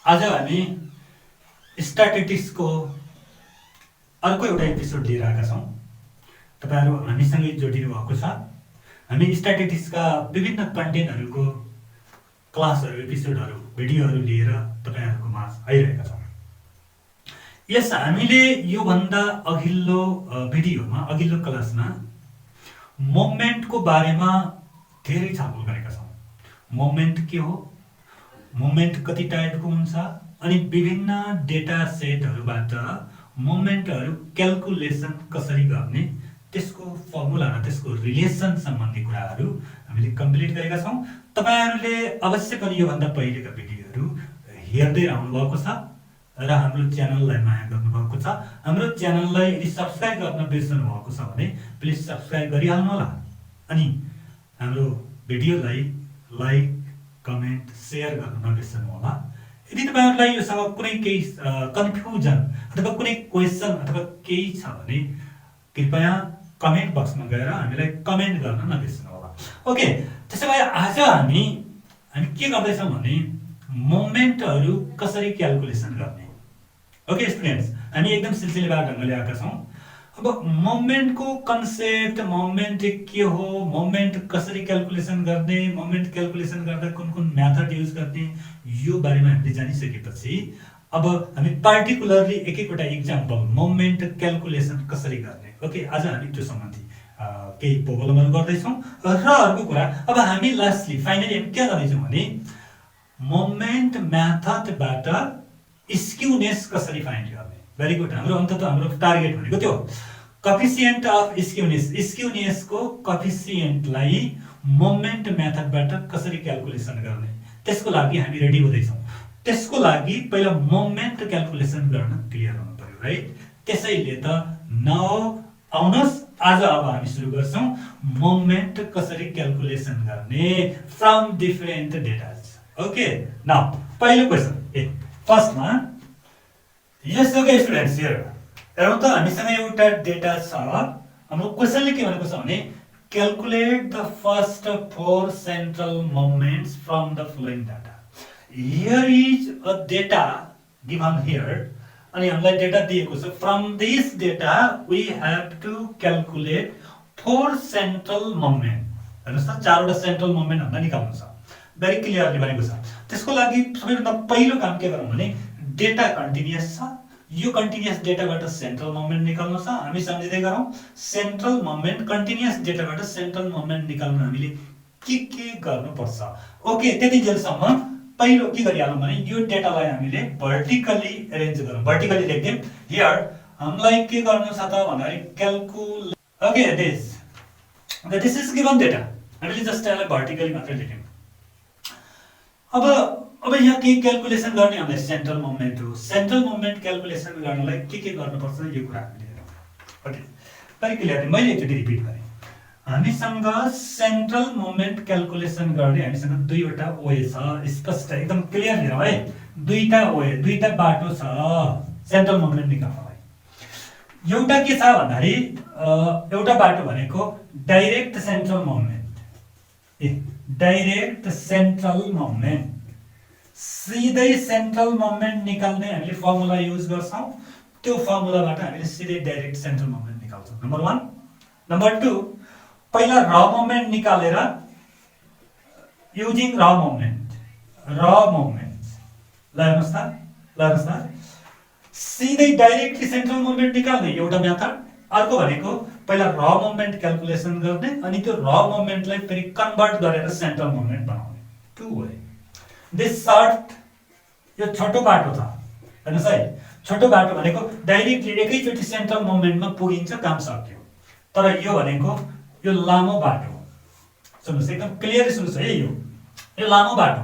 आज हामी स्ट्याटिस्टिक्सको अर्को एउटा एपिसोड लिएर आएका छौँ। तपाईहरु हामीसँगै जोडिनु भएको छ। हामी स्ट्याटिस्टिक्सका विभिन्न कन्टेन्टहरूको क्लासहरू, एपिसोडहरू, भिडियोहरू लिएर तपाईहरुको माझ आइरहेका छौँ। यस हामीले यो भन्दा अघिल्लो भिडियोमा, अघिल्लो क्लासमा मोमेन्टको बारेमा धेरै छलफल गरेका छौँ। मोमेन्ट के हो, मोमेन्ट कति टाइपको हुन्छ, अनि विभिन्न डेटा सेटहरूबाट मोमेन्टहरू क्याल्कुलेसन कसरी गर्ने, त्यसको फर्मुला र त्यसको रिलेसन सम्बन्धी कुराहरू हामीले कम्प्लिट गरेका छौँ। तपाईहरुले अवश्य पनि यो भन्दा पहिलेका भिडियोहरू हेर्दै आउनु भएको छ र हाम्रो च्यानललाई माया गर्नु भएको छ। हाम्रो च्यानललाई यदि सब्स्क्राइब गर्न बिर्सनु भएको छ भने प्लिज सब्स्क्राइब गरिहाल्नु होला। अनि हाम्रो भिडियोलाई लाइक, कमेन्ट, शेयर गर्न नबिर्सनु होला। यदि तपाईहरुलाई योसँग कुनै केही कन्फ्युजन अथवा कुनै क्वेशन अथवा केही छ भने कृपया कमेन्ट बक्समा गएर हामीलाई कमेन्ट गर्न नबिर्सनु होला। ओके, त्यसो भए आज हामी के गर्दैछौँ भने मोमेन्टहरू कसरी क्याल्कुलेसन गर्ने। ओके स्टुडेन्ट्स, हामी एकदम सिलसिलेवार ढङ्गले आएका छौँ। अब मोमेन्टको कन्सेप्ट, मोमेन्ट के हो, मोमेन्ट कसरी क्याल्कुलेसन गर्ने, मोमेन्ट क्याल्कुलेसन गर्दा कुन कुन मेथड युज गर्ने, यो बारेमा हामीले जानिसकेपछि अब हामी पार्टिकुलरली एक एकवटा इक्जाम्पल मोमेन्ट क्याल्कुलेसन कसरी गर्ने, ओके, आज हामी त्यो सम्बन्धी केही प्रब्लमहरू गर्दैछौँ। र अर्को कुरा, अब हामी लास्टली फाइनली हामी के गर्दैछौँ भने मोमेन्ट मेथडबाट स्क्युनेस कसरी फाइन्ड गर्ने। भेरी गुड, हाम्रो अन्ततः हाम्रो टार्गेट भनेको त्यो कोएफिसिएन्ट अफ स्क्युनेस, स्क्युनेसको कोएफिसिएन्टलाई मोमेन्ट मेथडबाट कसरी क्याल्कुलेसन गर्ने, त्यसको लागि हामी रेडी हुँदैछौँ। त्यसको लागि पहिला मोमेन्ट क्याल्कुलेसन गर्न क्लियर हुनु पर्यो, राइट। त्यसैले त आउनुहोस् आज अब हामी सुरु गर्छौँ मोमेन्ट कसरी क्याल्कुलेसन गर्ने फ्रम डिफरेन्ट डेटाज। ओके, नाउ पहिलो क्वेसन फर्स्टमा यस ओके स्टुडेन्ट्स, हेरौँ त हामीसँग एउटा डेटा छ। हाम्रो क्वेसनले के भनेको छ भने calculate the first 4 central moments from the following data. Here is a data given here, अनि हामीलाई डेटा दिएको छ। From this data we have to calculate 4 central moment. हेर्नुहोस् त, 4 वटा सेन्ट्रल मोमेन्ट हामीलाई निकाल्नु छ, भेरी क्लियरली भनेको छ। त्यसको लागि सबैभन्दा पहिलो काम के गरौँ भने डेटा कन्टिन्युअस छ, यो कन्टिन्युअस डेटाबाट सेन्ट्रल मोमेन्ट निकाल्नु छ। हामी सम्झिँदै गरौँ सेन्ट्रल मोमेन्ट, कन्टिन्युअस डेटाबाट सेन्ट्रल मोमेन्ट निकाल्न हामीले के गर्नुपर्छ। ओके, त्यति जेलसम्म पहिलो के गरिहालौँ भने यो डेटालाई हामीले भर्टिकली एरेन्ज गरौँ, भर्टिकली लेख्यौँ। हियर हामीलाई के गर्नु छ त भन्दाखेरि calculate, okay, this is given data, हामीले जस्ट यसलाई भर्टिकली मात्रै लेख्यौँ। अब यहाँ के क्याल्कुलेसन गर्ने हामीलाई सेन्ट्रल मोमेन्ट हो। सेन्ट्रल मोमेन्ट क्याल्कुलेसन गर्नलाई के गर्नुपर्छ यो कुरा हामीले हेरौँ। ओके, भेरी क्लियरली मैले एकचोटि रिपिट गरेँ। हामीसँग सेन्ट्रल मोमेन्ट क्याल्कुलेसन गर्ने हामीसँग दुईवटा वे छ, स्पष्ट एकदम क्लियर हेरौँ है। दुईटा वे, दुईटा बाटो छ सेन्ट्रल मोमेन्ट निकाल्नलाई। एउटा के छ भन्दाखेरि एउटा बाटो भनेको direct central moment, direct central moment, सिधै सेन्ट्रल मोमेन्ट निकाल्ने हामीले फर्मुला युज गर्छौँ। त्यो फर्मुलाबाट हामीले सिधै डाइरेक्ट सेन्ट्रल मोमेन्ट निकाल्छौँ, नम्बर 1। नम्बर 2, पहिला र मोमेन्ट निकालेर युजिङ र मोमेन्ट, ल हेर्नुहोस् त, सिधै डाइरेक्टली सेन्ट्रल मोमेन्ट निकाल्ने एउटा मेथड। अर्को भनेको पहिला र मोमेन्ट क्याल्कुलेसन गर्ने अनि त्यो र मोमेन्टलाई फेरि कन्भर्ट गरेर सेन्ट्रल मोमेन्ट बनाउने, टु वे। दिस सर्ट, यो छोटो बाटो छ, हेर्नुहोस् है, छोटो बाटो भनेको डाइरेक्टली एकैचोटि सेन्ट्रल मोमेन्टमा पुगिन्छ, काम सक्यो। तर यो भनेको यो लामो बाटो, सुन्नुहोस् एकदम क्लियरली सुन्नुहोस् है, यो लामो बाटो।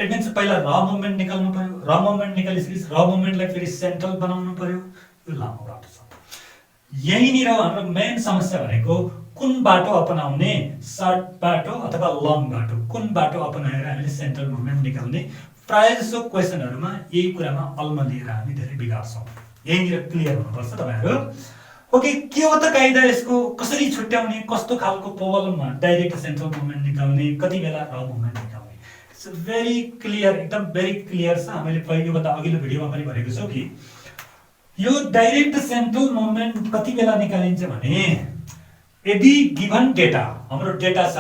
इट मिन्स पहिला र मोमेन्ट निकाल्नु पर्यो, र मोमेन्ट निकालिसकेपछि र मोमेन्टलाई फेरि सेन्ट्रल बनाउनु पर्यो, यो लामो बाटो छ। यहीँनिर हाम्रो मेन समस्या भनेको कुन बाटो अपनाउने, सर्ट बाटो अथवा लङ बाटो, कुन बाटो अपनाएर हामीले सेन्ट्रल मोमेन्ट निकाल्ने। प्रायः जसो क्वेसनहरूमा यही कुरामा अल्मलिएर हामी धेरै बिगार्छौँ। यहीँनिर क्लियर हुनुपर्छ तपाईँहरू। ओके, के हो त कायदा यसको, कसरी छुट्याउने, कस्तो खालको प्रब्लममा डाइरेक्ट सेन्ट्रल मोमेन्ट निकाल्ने, कति बेला र मोमेन्ट निकाल्ने, भेरी क्लियर, एकदम भेरी क्लियर छ। मैले पहिलो भन्दा अघिल्लो भिडियोमा पनि भनेको छु कि यो डाइरेक्ट सेन्ट्रल मोमेन्ट कति बेला निकालिन्छ भने यदि गिभन डेटा, हाम्रो डेटा छ,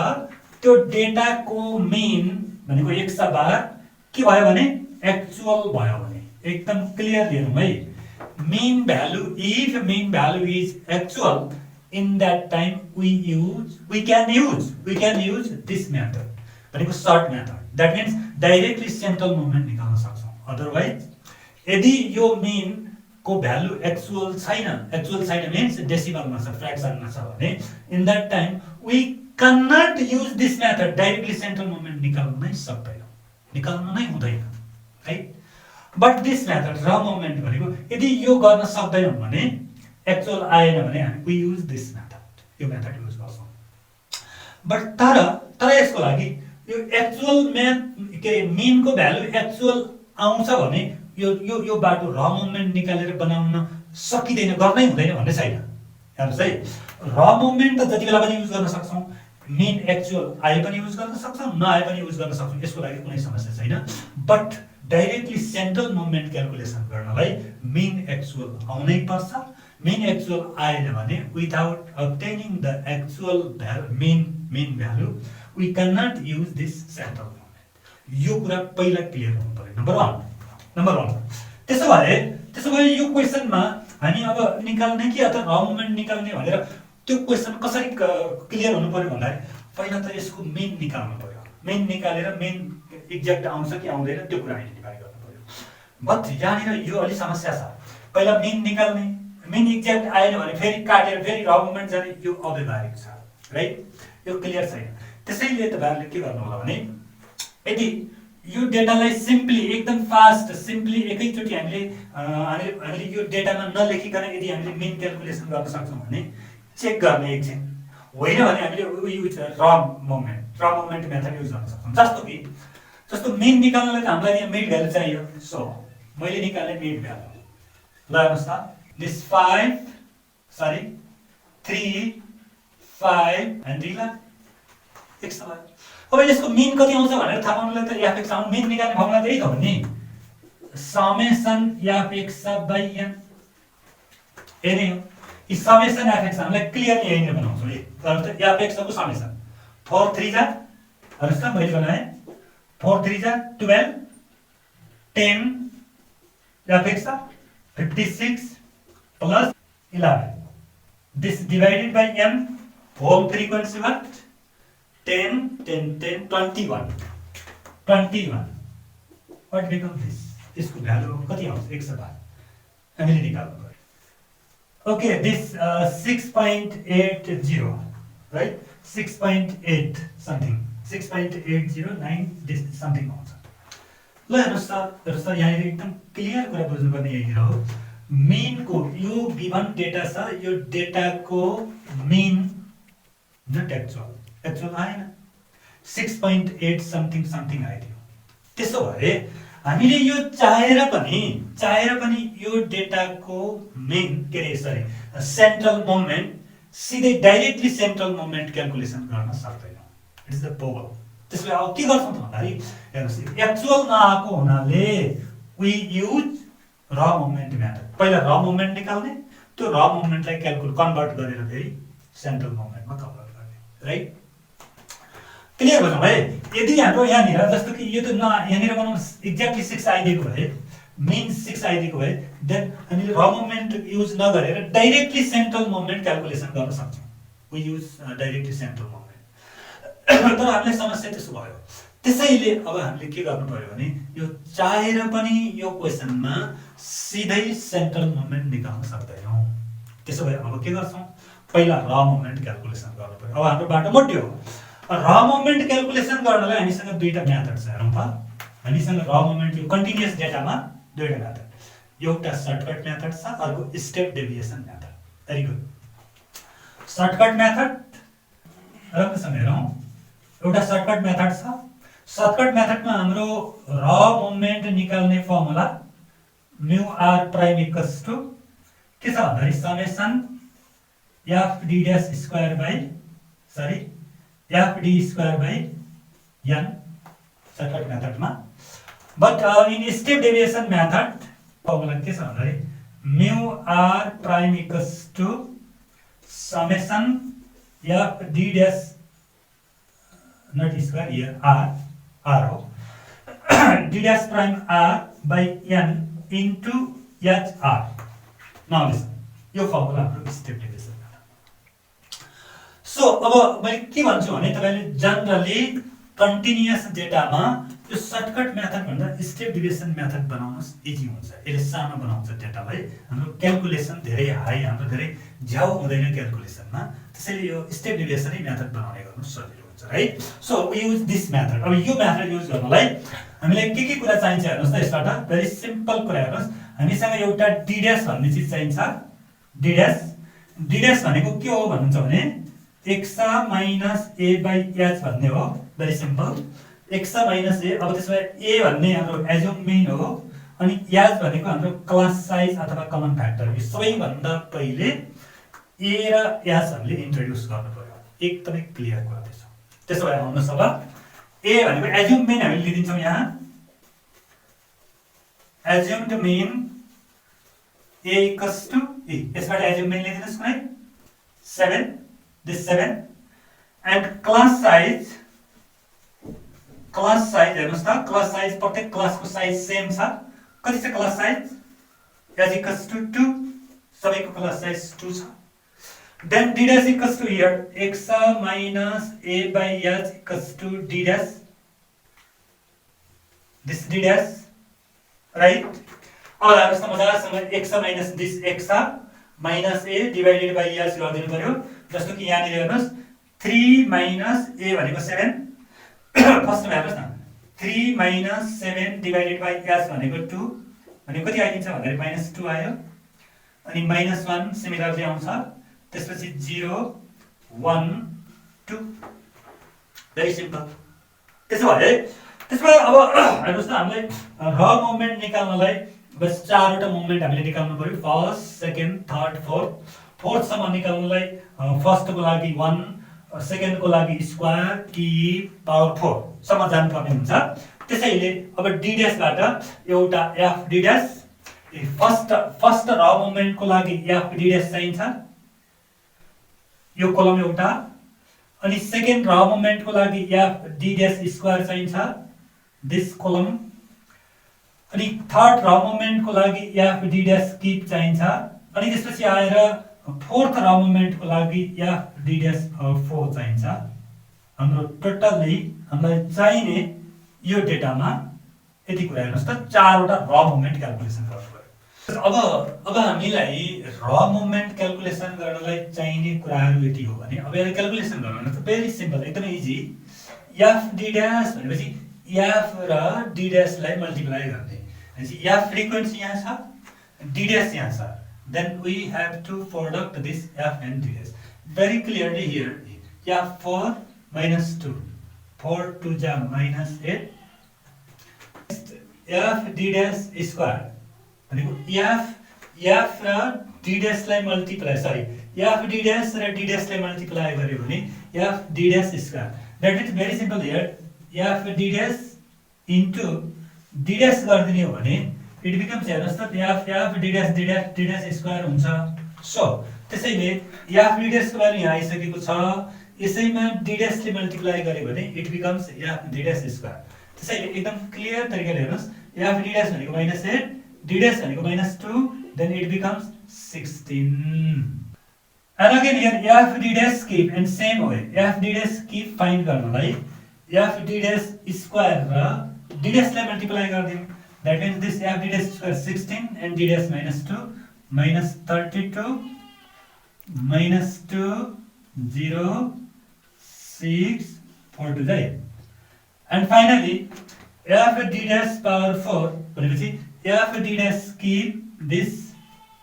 त्यो डेटाको मीन भनेको 100 के भयो भने एक्चुअल भयो भने, एकदम क्लियर हेरौँ है। Mean value, if mean value is actual, in that time we can use this method, भनेको short method. that means directly central moment निकाल्न सक्छौं। अदरवाइज यदि यो मीन को भ्यालु एक्चुअल छैन मीन्स डेसिमलमा छ, फ्र्याक्सनमा छ भने in that time we cannot use this method, directly central moment निकाल्न नै सक्दैनौं, निकाल्न नै हुँदैन, राइट। बट दिस मेथड र मोमेन्ट भनेको यदि यो गर्न सक्दैनौं भने, एक्चुअल आएन भने हामी we use this method, यो मेथड युज गर्छौं। बट तर यसको लागि यो एक्चुअल मीन को भ्यालु एक्चुअल आउँछ भने यो बाटो र मोमेन्ट निकालेर बनाउन सकिदैन, गर्नै हुँदैन भन्ने छैन। हेर्नुस् है, र मोमेन्ट त जति बेला पनि युज गर्न सक्छौं, मीन एक्चुअल आए पनि युज गर्न सक्छौं, नआए पनि युज गर्न सक्छौं, यसको लागि कुनै समस्या छैन। But directly central moment calculation गर्नलाई मीन एक्चुअल आउनै पर्छ। मीन एक्चुअल आएन भने without obtaining the actual mean value we cannot use this central moment। यो कुरा पहिला क्लियर हुनु पर्यो, नम्बर 1। त्यसो भए यो क्वेशनमा हामी अब निकाल्ने कि अथवा र मोमेन्ट निकाल्ने भनेर त्यो क्वेशन कसरी क्लियर हुनु पर्यो भन्दा पहिला त यसको मीन निकाल्नु पर्यो। मीन निकालेर मीन एक्ज्याक्ट आउँछ कि आउँदैन त्यो कुरा आइडेन्टिफाई गर्नु पर्यो। बट यहाँनिर यो अलि समस्या छ। पहिला मीन निकाल्ने, मीन एक्ज्याक्ट आएन भने फेरि काटेर फेरि र मोमेन्ट जाने, यो अव्यवहारिक छ, राइट। यो क्लियर छैन। त्यसैले तपाईहरुले के गर्नु होला भने यदि यो डेटालाई सिम्पली एकदम फास्ट सिम्पली एकैचोटी हामीले यो डेटामा नलेखिकन यदि हामीले मीन क्याल्कुलेसन गर्न सक्छौं भने चेक गर्ने एकछिन, होइन भने हामीले युज र मोमेन्ट मेथड युज गर्न सक्छौं। जस्तो मीन निकाल्नलाई त हामीलाई यहाँ मिड भ्यालु चाहियो। सो मैले निकाले मिड भ्यालु, ल हेर्नुस् त, this 3 5 and 3 एक समान। अब यसको मीन कति आउँछ भनेर थाहा पाउनलाई त f(x) आउन मीन निकाल्ने फर्मुला त्यही त हो नि, समेसन f(x) by n। हेर्नु यो समेसन f(x) हामीलाई क्लियरली यहीँनिर बनाउँछौँ। है त f(x) को समेसन 4 3 जा, हेर्नुस् त मैले बनाए 4 3 जा 12 10 f(x) 56 plus 11, this divided by n, whole frequency what 10 10 10 21 what becomes this, इसको भ्यालु कति आउँछ 112 हामीले निकाल्नु पर्यो। Okay, this 6.80 right, 6.8 something 6.809 this something आउँछ। ल हेर्नुस् त यहाँ एकदम क्लियर कुरा बुझ्नुपर्ने यही हो। मीन को यो गिभन डेटा छ, यो डेटा को मीन नट एक्चुअल आएन, 6.8 समथिङ आइदियो। त्यसो भए हामीले यो चाहेर पनि यो डेटा को मीन सेन्ट्रल मोमेन्ट सिधै डाइरेक्टली सेन्ट्रल मोमेन्ट क्याल्कुलेसन गर्न सक्दैनौँ। It is the problem. त्यसले अब के गर्छौं त भन्दाखेरि हेर्नुस्, एक्चुअल नआएको हुनाले वी युज र मोमेन्ट मेथड। पहिला र मोमेन्ट निकाल्ने, त्यो र मोमेन्टलाई कन्भर्ट गरेर फेरि सेन्ट्रल मोमेन्टमा कन्भर्ट गर्ने, राइट। क्लियर भनौँ है। यदि हाम्रो यहाँनिर जस्तो कि यो त यहाँनिर बनाउँ एक्ज्याक्टली 6 आइदिएको भए, मीन 6 आइदिएको भए, देन हामीले र मोमेन्ट युज नगरेर डाइरेक्टली सेन्ट्रल मोमेन्ट क्याल्कुलेसन गर्न सक्छौँ। We use directly central moment. तर हामीलाई समस्या त्यसो भयो। त्यसैले अब हामीले के गर्नु पर्यो भने यो चाहेर पनि यो क्वेशनमा सिधै सेन्ट्रल मोमेन्ट निकाल्न सक्दैनौँ। त्यसो भए अब के गर्छौँ, पहिला र मोमेन्ट क्याल्कुलेसन गर्नु पर्यो। अब हाम्रो बाटो मोट्यो। र मोमेन्ट क्याल्कुलेसन गर्नलाई हामीसँग दुईटा मेथड छ। हेरौँ त, हामीसँग र मोमेन्ट यो कन्टिन्युअस डेटामा दुईटा मेथड, एउटा सर्टकट मेथड छ, अर्को step deviation method. Very good. Shortcut method राम्रोसँग हेरौँ, एउटा सर्टकट मेथड छ। सर्टकट मेथडमा हाम्रो र मोमेन्ट निकाल्ने फर्मुला म्यु r प्राइम इक्वल्स टु के छ भन्दाखेरि summation f d dash square by f d square by n shortcut मेथडमा। But in step deviation method formula के छ भन्दाखेरि mu r prime equals to summation f d dash not square here r हो d dash prime r by n into h r. Now listen, यो formula हाम्रो step deviation. So अब मैले के भन्छु भने तपाईले जनरली कन्टिन्युअस डेटामा यो सर्टकट मेथड भन्दा स्टेप डेभिएसन मेथड बनाउनुस् इजी हुन्छ। यसले सानो बनाउँछ डेटालाई, हाम्रो क्याल्कुलेसन धेरै हाई, हाम्रो धेरै झ्याउ हुँदैन क्याल्कुलेसनमा, त्यसैले यो स्टेप डेभिएसनै मेथड बनाउने गर्नु सजिलो हुन्छ, right. So we use this method. अब यो मेथड युज गर्नलाई हामीलाई के कुरा चाहिन्छ हेर्नुस् त। यसबाट भेरी सिम्पल कुरा हेर्नुस्, हामीसँग एउटा डी डैश भन्ने चीज चाहिन्छ। डी डैश भनेको के हो भन्नुहुन्छ भने x minus a by h भन्ने हो। Very simple, x minus a. अब त्यसमा ए भन्ने हाम्रो एज्युम मेन हो, अनि एच भनेको हाम्रो क्लास साइज अथवा कमन फ्याक्टर। यो सबैभन्दा पहिले ए र एच हामीले इन्ट्रोड्युस गर्नु पर्यो, एकदमै क्लियर कुरा छ। त्यसो भए आउनुहोस्, अब ए भनेको एज्युम मेन हामीले लिदिन्छौँ यहाँ। Assumed mean A equals to A, यसबाट एज्युम मेन लिदिनुस् कुनै 7, this 7 and class size हेर्नुस् त, क्लास साइज प्रत्येक क्लासको साइज सेम छ। कति छ class size? H equals to 2, सबैको क्लास साइज 2 छ। Then d dash equals to here x minus a by h equals to d dash, this d dash, right. अब हेर्नुस् त मजासँग x minus this x minus a divided by h गरिदिनु पर्यो। जस्तो कि यहाँनिर हेर्नुस् 3 माइनस ए भनेको 7, फर्स्टमा हेर्नुस् न 3 माइनस 7 डिवाइडेड बाई एच भनेको 2 भनेको कति आइदिन्छ भन्दाखेरि -2 आयो। अनि -1 सिमिलरली आउँछ, त्यसपछि 0 1 2। Very simple. त्यसो भए अब हेर्नुस् त हामीलाई र मोमेन्ट निकाल्नलाई बस 4वटा मोमेन्ट हामीले निकाल्नु पर्यो। फर्स्ट, सेकेन्ड, थर्ड, फोर्थसम्म निकाल्नलाई फर्स्टको लागि 1, सेकेन्डको लागि स्क्वायर कि पावर 4 सम्म जानुपर्ने हुन्छ। त्यसैले अब डी डैशबाट एउटा एफ डी डैश, फर्स्ट र मोमेन्टको लागि एफ डी डैश चाहिन्छ, यो कलम एउटा। अनि सेकेन्ड र मोमेन्टको लागि एफ डी डैश स्क्वायर चाहिन्छ, दिस कलम। अनि थर्ड र मोमेन्टको लागि एफ डी डैश किप चाहिन्छ। अनि त्यसपछि आएर फोर्थ र मोमेन्टको लागि एफ डी डैश 4 चाहिन्छ। हाम्रो टोटली हामीलाई चाहिने यो डेटामा यति कुरा हेर्नुस् त, 4वटा र मोमेन्ट क्याल्कुलेसन गर्नु पर्यो। अब हामीलाई र मोमेन्ट क्याल्कुलेसन गर्नलाई चाहिने कुराहरू यति हो भने अब यसलाई क्याल्कुलेसन गर्नु त भेरी सिम्पल, एकदमै इजी। एफ डी डैश भनेपछि एफ र डी डैशलाई मल्टिप्लाई गर्ने, एफ फ्रिक्वेन्सी यहाँ छ, डी डैश यहाँ छ। Then we have to product this f and d dash. Very clearly here, f4 minus 2, 4 2 ja minus 8, f d dash square. भनेको f र d dash लाई multiply, sorry f d dash र d dash लाई multiply गर्यो भने f d dash square. That is very simple here. f d dash into d dash गरिदिने हो भने it becomes हेर्नुस् त f d dash स्क्वायर हुन्छ। सो त्यसैले f d dash को भ्यालु यहाँ आइसकेको छ, यसैमा d dash ले मल्टिप्लाई गर्यो भने it becomes f d dash square. त्यसैले एकदम क्लियर तरिकाले हेर्नुस्, f d dash भनेको -8, d dash भनेको -2, then it becomes 16। And again here f d dash keep and same way f d dash keep find गर्नलाई f d dash square र d dash लाई multiply गर्दियौ। That means this f d dash square 16 and d dash -2 -32 -2 0 6 4 to 8 and finally f d dash power 4 भनेपछि f d dash keep this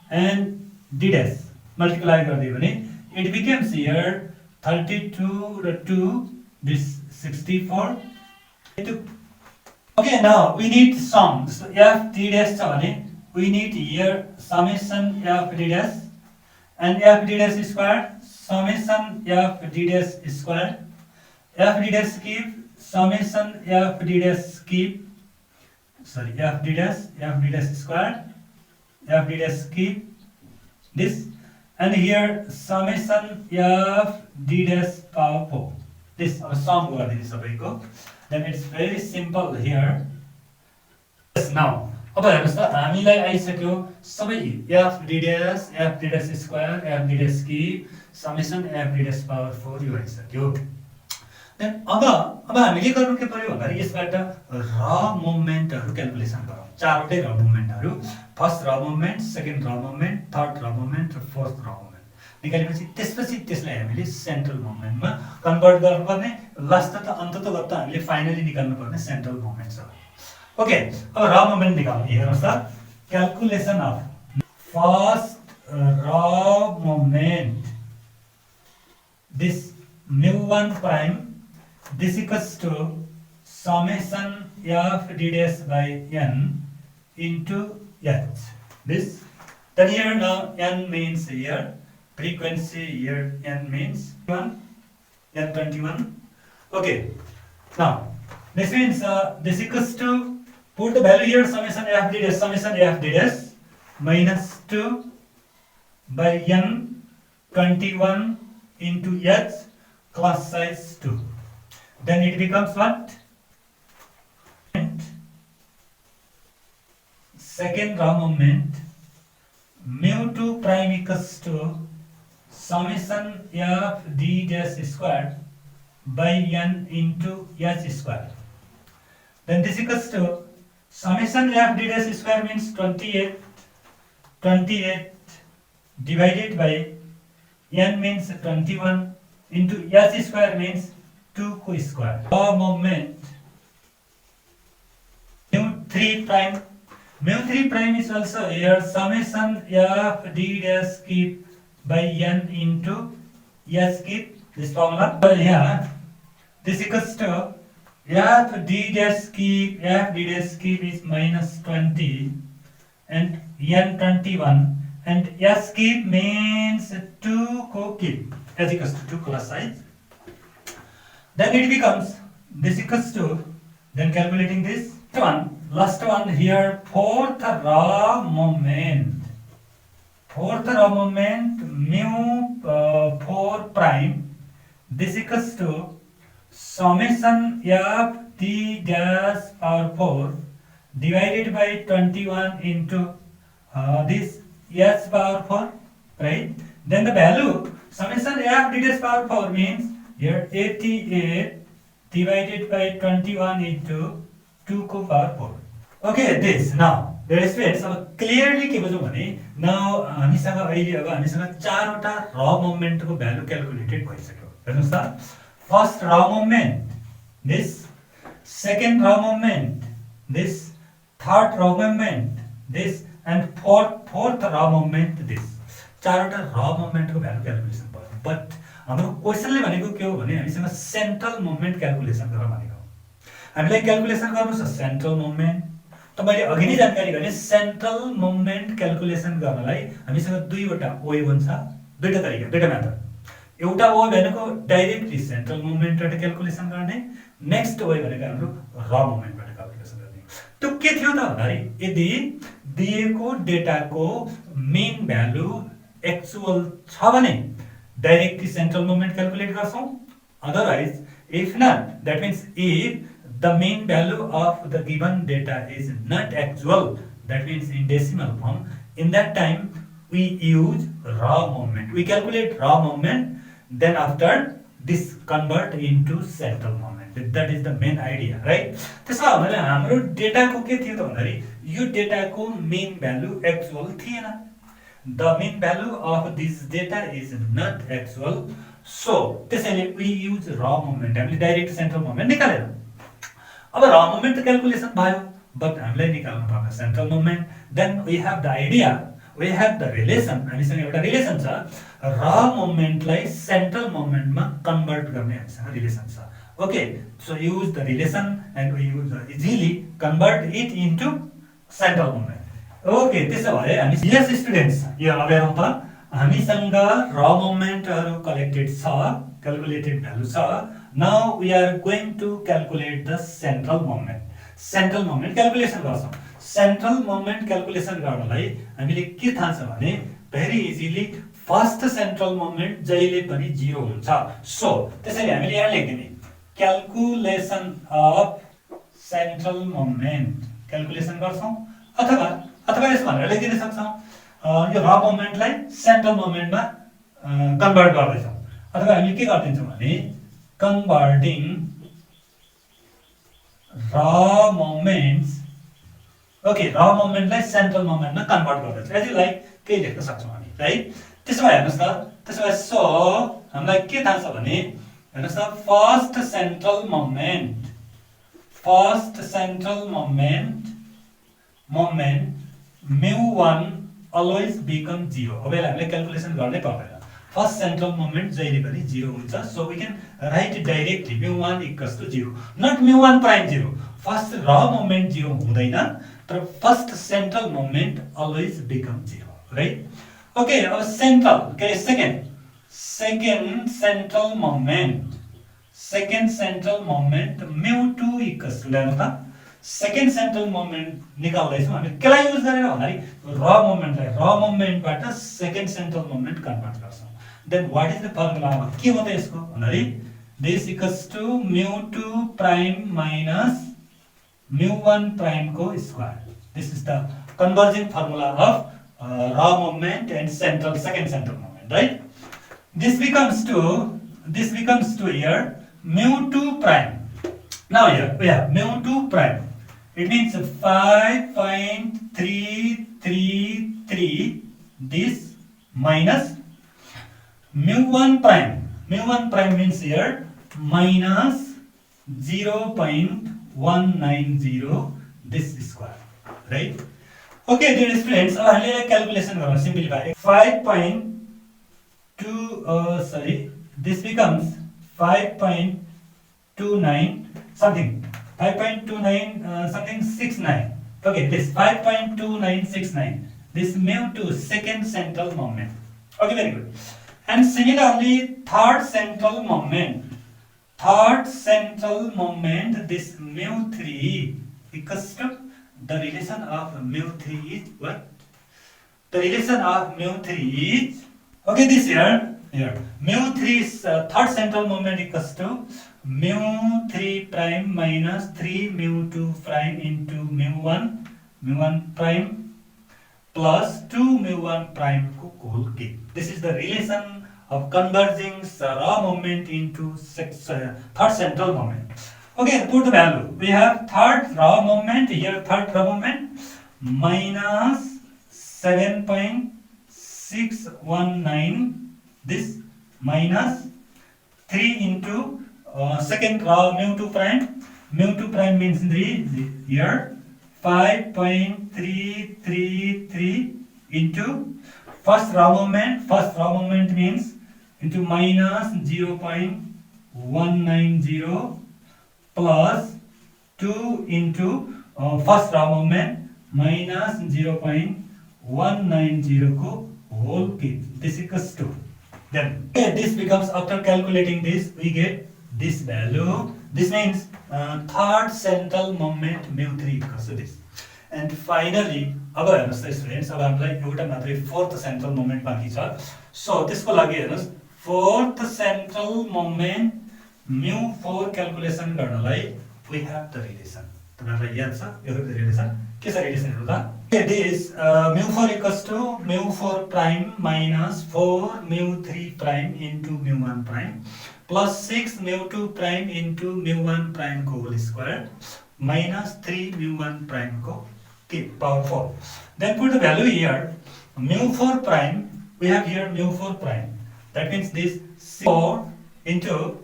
and d dash multiply गरिदियो भने it becomes here 32 र 2 this 64। Okay, now we need sum. So f d dash छ भने we need here summation f d dash and f d dash square summation f d dash square f d dash keep summation f d dash keep, sorry, f d dash square, f d dash keep this, and here summation f d dash power 4 this sum गरिदिनु सबैको. Then it's very simple here. Yes, now अब हेर्नुस् त हामीलाई आइसक्यो सबै f d dash square, f d dash keep, summation f d dash power 4 यो आइसक्यो. Then अब हामीले गर्नु के पर्यो भन्दा यसबाट र मोमेन्टहरु क्याल्कुलेसन गरौँ. चारवटै र मोमेन्टहरु, फर्स्ट र मोमेन्ट, सेकेन्ड र मोमेन्ट, थर्ड र मोमेन्ट र फोर्थ र मोमेन्ट निकालेपछि त्यसपछि त्यसलाई हामीले सेन्ट्रल मोमेन्टमा कन्भर्ट गर्नुपर्ने. लास्ट त अन्तत गत्त हामीले फाइनली निकाल्नु पर्ने सेन्ट्रल मोमेन्ट छ. ओके, अब र मोमेन्ट निकाल्नु. हेर्नुस् त क्याल्कुलेसन अफ फर्स्ट र moment this mu1 prime this equals to summation f d dash by n into h. This then here now n means here frequency, here n means 1 n21. Okay, now this means this equals to put the value here summation f d dash minus 2 by n21 into h class size 2. Then it becomes what? Second raw moment mu2 prime equals to summation f d dash square by n into h square. Then this equals to summation f d dash square means 28 divided by n means 21 into h square means 2 square. Raw moment mu3 prime is also here summation f d dash keep by n into h keep, this formula. Here this equals to f d dash keep is minus 20 and n 21 and s keep means 2 keep as equals to 2 class size. Then it becomes this equals to, then calculating this last one here fourth raw moment mu 4 prime this equals to summation f d dash power 4 divided by 21 into this s power 4, right? Then the value summation f d dash power 4 means here 88 divided by 21 into 2 को power 4. Okay, this now the students अब clearly के बुझौँ भने now हामीसँग अहिले अब हामीसँग चारवटा raw moment को value calculated भइसक्यो. हेर्नुस् त first raw moment this, second raw moment this, third raw moment this and fourth raw moment this. चारवटा raw moment को value calculation भयो. But हाम्रो क्वेशनले भनेको के हो भने हामीसँग सेन्ट्रल मोमेन्ट क्याल्कुलेसन गर्न भनेको. हामीलाई क्याल्कुलेसन गर्नु छ सेन्ट्रल मोमेन्ट. त मैले अघि नै जानकारी गरे सेन्ट्रल मोमेन्ट क्याल्कुलेसन गर्नलाई हामीसँग दुईवटा वे हुन्छ, दुईटा तरिका, दुईटा मेथड. एउटा वे भनेको डाइरेक्टली सेन्ट्रल मोमेन्टबाट क्याल्कुलेसन गर्ने, नेक्स्ट वे भनेको हाम्रो र मोमेन्टबाट क्याल्कुलेसन गर्ने. त्यो के थियो त भन्दाखेरि यदि दिएको डेटाको मेन भ्यालु एक्चुअल छ भने directly central moment calculate garchau. Otherwise if not, that means if the mean value of the given data is not actual, that means in decimal form, in that time we use raw moment, we calculate raw moment, then after this convert into central moment. That is the main idea, right? त्यसमा हामीले हाम्रो डेटाको के थियो त भन्दाखेरि यो डेटाको main value actual थिएन. The mean value of this data is not actual, so त्यसैले we use raw moment. हामीले डाइरेक्ट सेन्ट्रल मोमेन्ट निकालेर अब raw moment त क्याल्कुलेसन भयो, but हामीलाई निकाल्नु पर्छ central moment. Then we have the idea, we have the relation. हामीसँग एउटा रिलेसन छ, raw मोमेन्टलाई सेन्ट्रल मोमेन्टमा कन्भर्ट गर्ने हामीसँग रिलेसन छ. Okay, so use the relation and we use easily convert it into central moment. Okay, त्यसो भए हामी यस students यो अब हेरौँ त हामीसँग र मोमेन्टहरु कलेक्टेड छ, क्याल्कुलेटेड भ्यालु छ Now we are going to calculate the central moment. Central moment calculation गर्छौं. Central moment calculation गर्नलाई हामीले के थाहा छ भने very easily first central moment जहिले पनि 0 हुन्छ. So त्यसैले हामीले यहाँ लेख्दिने calculation of central moment calculation गर्छौं अथवा यस भनेर लेखिदिन सक्छौं. यो र मोमेन्टलाई सेन्ट्रल मोमेन्टमा कन्भर्ट गर्दैछौं अथवा हामी के गर्दिन्छौं भने converting raw moments raw moment लाई central moment मा कन्भर्ट गर्दैछ एज लाइक के लेख्न सक्छौं हामी राइट. त्यसो भए हेर्नुस् त त्यसो भए सो हामीलाई के थाहा छ भने हेर्नुस् त first central moment mu1 always become 0. अब यसलाई हामीले क्याल्कुलेसन गर्नै पर्दैन. फर्स्ट सेन्ट्रल मोमेन्ट जहिले पनि 0 हुन्छ. So we can write directly mu1 = 0. Not mu1 prime 0. First र मोमेन्ट 0 हुँदैन तर first central moment always become 0 right. Okay अब सेन्ट्रल के सेकेन्ड सेन्ट्रल मोमेन्ट mu2 = ल्याउनु त सेकेन्ड सेन्ट्रल मोमेन्ट निकाल्दैछौँ हामी केलाई युज गरेर भन्दाखेरि र मोमेन्टबाट सेकेन्ड सेन्ट्रल मोमेन्ट कन्भर्ट गर्छौँ. Then what is the formula अब के हो त यसको भन्दाखेरि this equals to mu2 prime minus mu1 prime को square. This is the converging formula of र moment and second central moment right. This becomes to here mu2 prime. Now here we have mu2 prime. It means 5.333 this minus mu1 prime. Mu1 prime means here minus 0.190 this square, right? Okay, dear students, अब हामीले calculation गरौँ simplify. 5.2 this becomes 5.29 something 5.29 okay, this 5.2969 this mu2 second central moment. Okay, very good. And similarly third central moment this mu3 equals to the relation of mu3 is what? The relation of mu3 is okay, this here mu3 is third central moment equals to mu3 prime minus 3 mu2 prime into mu1 prime plus 2 mu1 prime को whole cube. This is the relation of converging raw moment into third central moment. Okay, put the value. We have third raw moment minus 7.619 this minus 3 into second raw mu2 prime means 3 here 5.333 into first raw moment means into minus 0.190 plus 2 into first raw moment minus 0.190 को whole cube. This equals to then this becomes, after calculating this we get this value. This means third central moment mu3 equals to this. And finally अब हेर्नुस् त students अब हामीलाई एउटा मात्रै fourth central moment बाँकी छ. सो त्यसको लागि हेर्नुस् fourth central moment mu4 calculation गर्नलाई we have the relation. तपाईहरुलाई याद छ यो रिलेसन के छ रिलेसन हेर्नु त. This mu4 equals to mu4 prime minus 4 mu3 prime into mu1 prime plus 6 mu2 prime into mu1 prime को whole square minus 3 mu1 prime को power 4. Then put the value here. Mu4 prime, we have here mu4 prime. That means this 4 into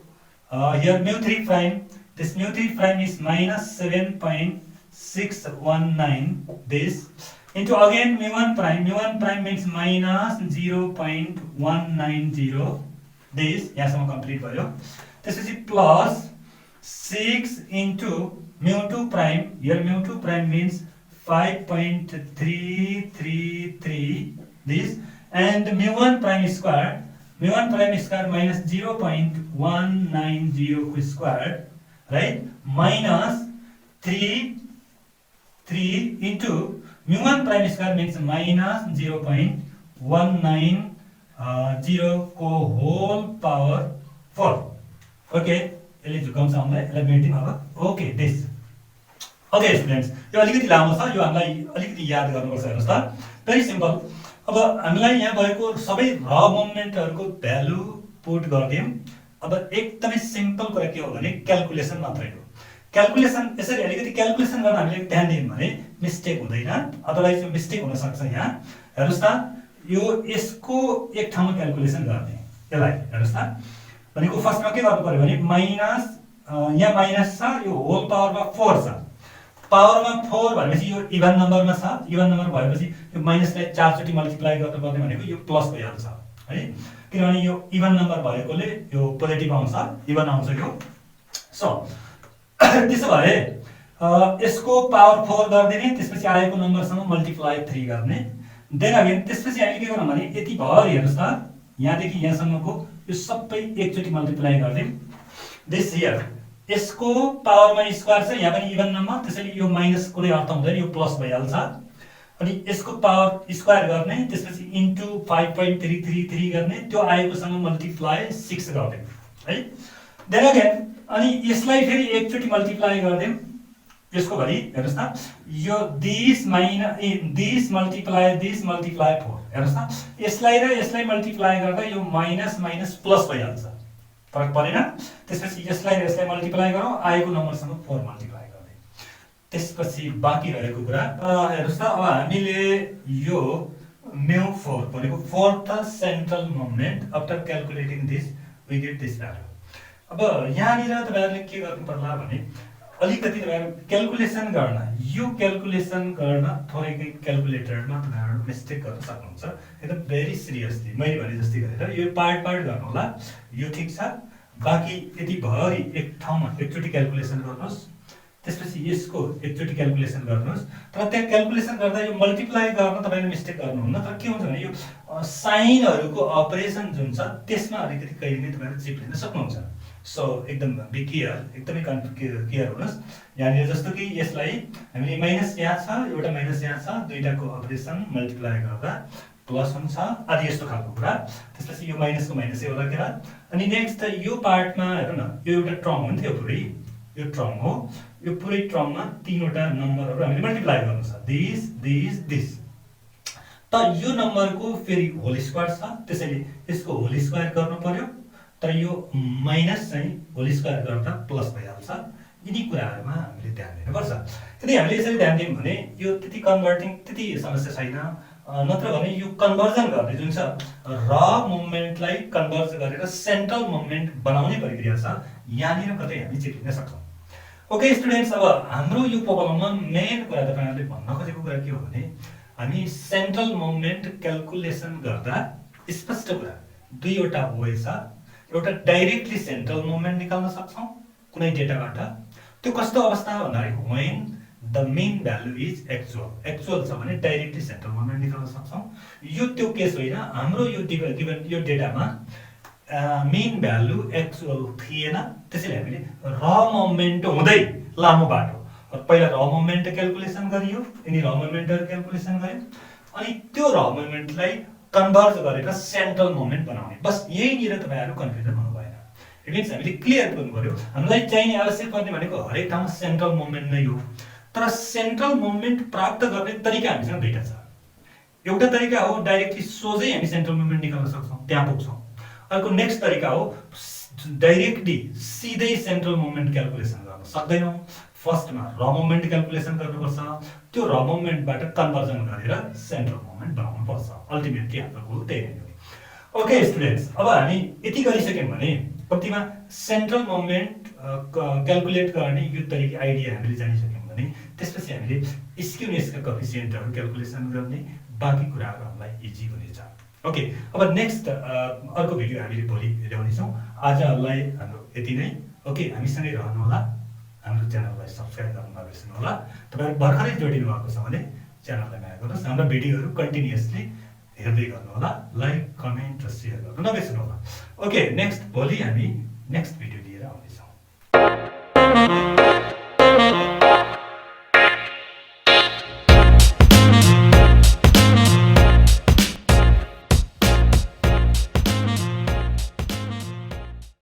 here mu3 prime. This mu3 prime is minus 7.619 this into again mu1 prime. mu1 prime means minus 0.190 this. यहाँसम्म complete भयो. त्यसपछि plus 6 into mu2 prime. Here mu2 prime means 5.333 this and mu1 prime square mu1 prime square minus 0.190 को square, right, minus 3 into mu1 prime square means minus 0.190 को whole power 4. Okay, यसले झुकाउँछ हामीलाई, यसलाई maintain अब. Okay, this. Okay students, यो अलिकति लामो छ, यो हामीलाई अलिकति याद गर्नुपर्छ. हेर्नुहोस् त, भेरी सिम्पल. अब हामीलाई यहाँ भएको सबै र मोमेन्टहरूको भ्यालु पुट गर्दियौँ. अब एकदमै सिम्पल कुरा के हो भने क्याल्कुलेसन मात्रै हो. क्याल्कुलेसन यसरी अलिकति क्याल्कुलेसन गर्न हामीले ध्यान दियौँ भने मिस्टेक हुँदैन, अदरवाइज यो मिस्टेक हुन सक्छ. यहाँ हेर्नुहोस् त, यो यसको एक ठाउँमा क्याल्कुलेसन गर्ने. यसलाई हेर्नुहोस् त, भनेको फर्स्टमा के गर्नु पर्यो भने माइनस, यहाँ माइनस छ, यो होल पावरमा 4 छ. पावरमा 4 भनेपछि यो इभन नम्बरमा छ. इभन नम्बर भएपछि यो माइनसलाई 4 चोटि मल्टिप्लाई गर्नुपर्ने भनेको यो प्लस भइहाल्छ है, किनभने यो इभन नम्बर भएकोले यो पोजिटिभ आउँछ, इभन आउँछ यो. सो त्यसो भए यसको पावर 4 गरिदिने, त्यसपछि आएको नम्बरसँग मल्टिप्लाई 3 गर्ने. देन अगेन त्यसपछि हामीले के गर्नु भने यति भरि हेर्नुहोस् त, यहाँदेखि यहाँसम्मको यो सबै एकचोटि मल्टिप्लाई गरिदिउँ. दिस हियर यसको पावरमा स्क्वायर छ, यहाँ पनि इभन नम्बर, त्यसैले यो माइनस कुनै अर्थ हुँदैन, यो प्लस भइहाल्छ. अनि यसको पावर स्क्वायर गर्ने, त्यसपछि इन्टु 5.333 गर्ने, त्यो आएकोसँग मल्टिप्लाई 6 गरिदिउँ है. देन अगेन अनि यसलाई फेरि एकचोटि मल्टिप्लाई गरिदिउँ. यसको भरि हेर्नुहोस् त, यो दिस मल्टिप्लाई 4. हेर्नुहोस् त, यसलाई र यसलाई मल्टिप्लाई गर्दा यो माइनस माइनस प्लस भइहाल्छ, फरक परेन. त्यसपछि यसलाई र यसलाई मल्टिप्लाई गरौँ, आएको नम्बरसँग 4 मल्टिप्लाई गर्ने. त्यसपछि बाँकी रहेको कुरा हेर्नुहोस् त, अब हामीले यो mu4 भनेको fourth central moment after calculating this we get this value. अब यहाँनिर तपाईँहरूले के गर्नु पर्ला भने अलिकति तपाईँहरू क्याल्कुलेसन गर्न, यो क्याल्कुलेसन गर्न थोरै क्याल्कुलेटरमा तपाईँहरू मिस्टेक गर्न सक्नुहुन्छ. एकदम भेरी सिरियसली मैले भने जस्तै गरेर यो पार्ट गर्नु होला. यो ठिक छ, बाँकी यति भरि एक ठाउँमा एकचोटि क्याल्कुलेसन गर्नुहोस्, त्यसपछि यसको एकचोटि क्याल्कुलेसन गर्नुहोस्. तर त्यहाँ क्याल्कुलेसन गर्दा यो मल्टिप्लाई गर्न तपाईँले मिस्टेक गर्नुहुन्न. तर के हुन्छ भने यो साइनहरूको अपरेसन जुन छ त्यसमा अलिकति कहिले नै तपाईँहरू चिप लिन सक्नुहुन्छ. सो एकदम बी केयर, एकदमै केयर हुनुहोस्. यहाँनिर जस्तो कि यसलाई हामीले माइनस यहाँ छ, एउटा माइनस यहाँ छ, दुईटाको अपरेसन मल्टिप्लाई गर्दा प्लस हुन्छ, आदि यस्तो खालको कुरा. त्यसपछि यो माइनसको माइनसै होला के. अनि नेक्स्ट यो पार्टमा हेर्नु न, यो एउटा टर्म हो नि, त्यो पुरै यो टर्म हो. यो पुरै टर्ममा 3वटा नम्बरहरू हामीले मल्टिप्लाई गर्नु छ, दिस दिस दिस. त यो नम्बरको फेरि होल स्क्वायर छ, त्यसैले यसको होल स्क्वायर गर्नु पर्यो. तर यो माइनस चाहिँ होल स्क्वायर गर्दा प्लस भइहाल्छ. यिनी कुराहरूमा हामीले ध्यान दिनुपर्छ. यदि हामीले यसरी ध्यान दियौँ भने यो त्यति कन्भर्टिङ त्यति समस्या छैन. नत्र भने यो कन्भर्जन गर्ने जुन छ, र मुभमेन्टलाई कन्भर्ज गरेर सेन्ट्रल मुभमेन्ट बनाउने प्रक्रिया छ, यहाँनिर कतै हामी चिप्लिन सक्छौँ. ओके स्टुडेन्ट्स, अब हाम्रो यो प्रोब्लममा मेन कुरा तपाईँहरूले भन्न खोजेको कुरा के हो भने हामी सेन्ट्रल मुभमेन्ट क्याल्कुलेसन गर्दा स्पष्ट कुरा दुईवटा वे छ. एउटा डाइरेक्टली सेन्ट्रल मुभमेन्ट निकाल्न सक्छौँ कुनै डेटाबाट. त्यो कस्तो अवस्था भन्दाखेरि when the main value is actual छ भने डाइरेक्टली सेन्ट्रल मुभमेन्ट निकाल्न सक्छौँ. यो त्यो केस होइन. हाम्रो यो गिभन यो डेटामा मेन भ्यालु एक्चुअल थिएन, त्यसैले हामीले र मुभमेन्ट हुँदै लामो बाटो पहिला र मुभमेन्ट क्याल्कुलेसन गरियो, यिनी र मुभमेन्टहरू क्याल्कुलेसन गर्यो, अनि त्यो र मुभमेन्टलाई कन्भर्ज गरेर सेन्ट्रल मुभमेन्ट बनाउने. बस यहीँनिर तपाईँहरू कन्फ्युजन हुनु भएन. इट मिन्स हामीले क्लियर गर्नु पर्यो हामीलाई चाहिने आवश्यक पर्ने भनेको हरेक ठाउँमा सेन्ट्रल मुभमेन्ट नै हो. तर सेन्ट्रल मुभमेन्ट प्राप्त गर्ने तरिका हामीसँग दुईटा छ. एउटा तरिका हो डाइरेक्टली सोझै हामी सेन्ट्रल मुभमेन्ट निकाल्न सक्छौँ, त्यहाँ पुग्छौँ. अर्को नेक्स्ट तरिका हो डाइरेक्टली सिधै सेन्ट्रल मुभमेन्ट क्याल्कुलेसन गर्न सक्दैनौँ. फर्स्टमा र मुभमेन्ट क्याल्कुलेसन गर्नुपर्छ, त्यो र मुभमेन्टबाट कन्भर्जन गरेर सेन्ट्रल मुभमेन्ट बनाउनु पर्छ. अल्टिमेटली हाम्रो गोल त्यही नै हो. ओके स्टुडेन्ट्स, अब हामी यति गरिसक्यौँ भने कम्तीमा सेन्ट्रल मुभमेन्ट क्याल्कुलेट गर्ने यो तरिका आइडिया हामीले जानिसक्यौँ भने त्यसपछि हामीले स्क्युनेसका कोएफिसिएन्टहरू क्याल्कुलेसन गर्ने बाँकी कुराहरू हामीलाई इजी हुनेछ. ओके, अब नेक्स्ट अर्को भिडियो हामीले भोलि ल्याउनेछौँ. आजलाई हाम्रो यति नै. ओके, हामीसँगै रहनुहोला, हाम्रो च्यानललाई सब्सक्राइब गर्न नबिर्सनु होला. तपाईँहरू भर्खरै जोडिनु भएको छ भने च्यानललाई माया गर्नुहोस्. हाम्रो भिडियोहरू कन्टिन्युअसली हेर्दै गर्नु होला, लाइक कमेन्ट र सेयर गर्नु नबिर्सनु होला। ओके, नेक्स्ट भोलि हामी नेक्स्ट भिडियो